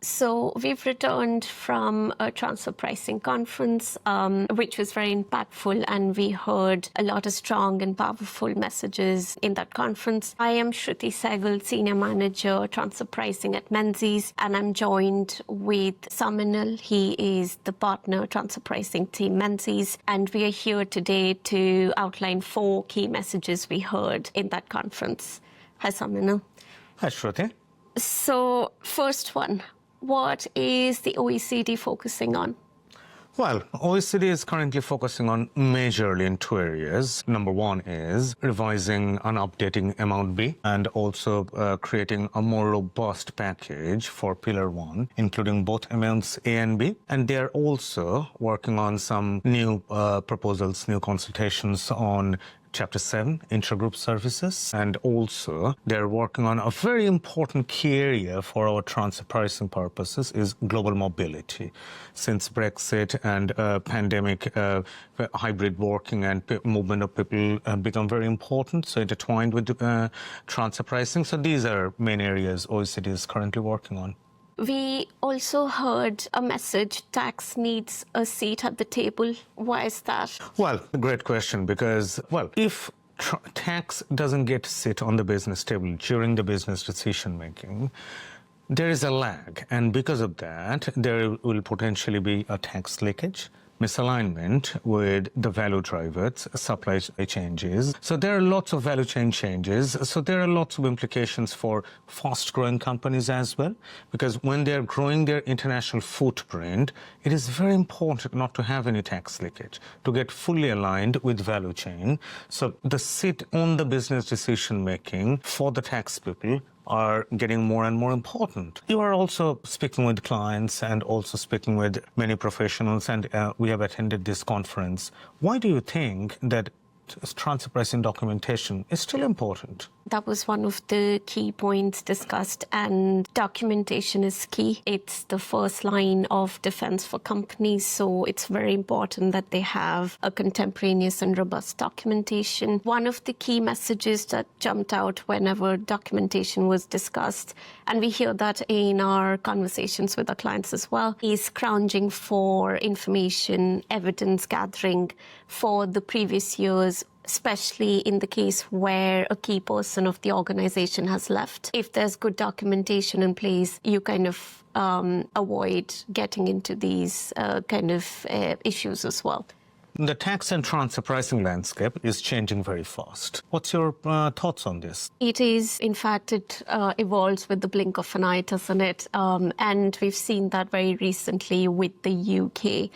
So we've returned from a transfer pricing conference, which was very impactful, and we heard a lot of strong and powerful messages in that conference. I am Shruti Sehgal, Senior Manager, Transfer Pricing at Menzies, and I'm joined with Saumyanil. He is the Partner Transfer Pricing Team Menzies, and we are here today to outline 4 key messages we heard in that conference. Hi, Saumyanil. Hi, Shruti. So, first one. What is the OECD focusing on? Well, OECD is currently focusing on majorly in 2 areas. Number 1 is revising and updating Amount B and also creating a more robust package for Pillar 1, including both Amounts A and B. And they're also working on some new proposals, new consultations on Chapter 7, Intragroup Services, and also they're working on a very important key area for our transfer pricing purposes is global mobility. Since Brexit and pandemic, hybrid working and movement of people have become very important, so intertwined with transfer pricing. So these are main areas OECD is currently working on. We also heard a message, tax needs a seat at the table. Why is that? Well, great question, because, if tax doesn't get to sit on the business table during the business decision making, there is a lag. And because of that, there will potentially be a tax leakage, misalignment with the value drivers, supply changes. So there are lots of value chain changes. So there are lots of implications for fast-growing companies as well, because when they're growing their international footprint, it is very important not to have any tax leakage, to get fully aligned with value chain. So the sit on the business decision-making for the tax people are getting more and more important. You are also speaking with clients and also speaking with many professionals, and we have attended this conference. Why do you think that transfer pricing documentation is still important? That was one of the key points discussed, and documentation is key. It's the first line of defense for companies, so it's very important that they have a contemporaneous and robust documentation. One of the key messages that jumped out whenever documentation was discussed, and we hear that in our conversations with our clients as well, is scrounging for information, evidence gathering for the previous years, especially in the case where a key person of the organization has left. If there's good documentation in place, you kind of avoid getting into these issues as well. The tax and transfer pricing landscape is changing very fast. What's your thoughts on this? It is, in fact, it evolves with the blink of an eye, doesn't it? And we've seen that very recently with the UK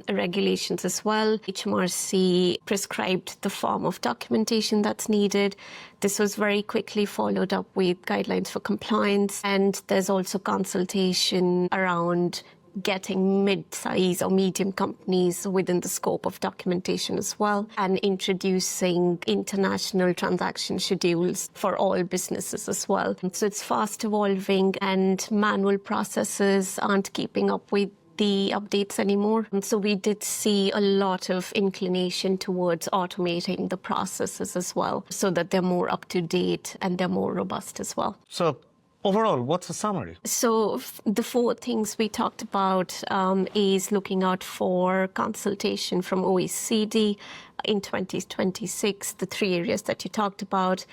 regulations as well. HMRC prescribed the form of documentation that's needed. This was very quickly followed up with guidelines for compliance, and there's also consultation around getting mid-size or medium companies within the scope of documentation as well, and introducing international transaction schedules for all businesses as well. So it's fast evolving, and manual processes aren't keeping up with the updates anymore. And so we did see a lot of inclination towards automating the processes as well, so that they're more up to date and they're more robust as well. So overall, what's the summary? So the 4 things we talked about is looking out for consultation from OECD in 2026, the 3 areas that you talked about,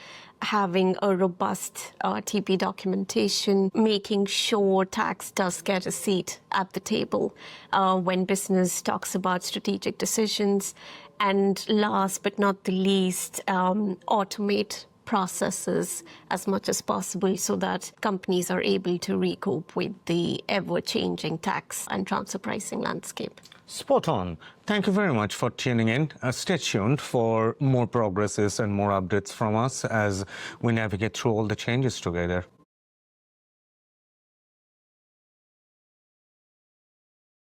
having a robust TP documentation, making sure tax does get a seat at the table when business talks about strategic decisions, and last but not the least, automate processes as much as possible so that companies are able to recoup with the ever-changing tax and transfer pricing landscape. Spot on. Thank you very much for tuning in. Stay tuned for more progresses and more updates from us as we navigate through all the changes together.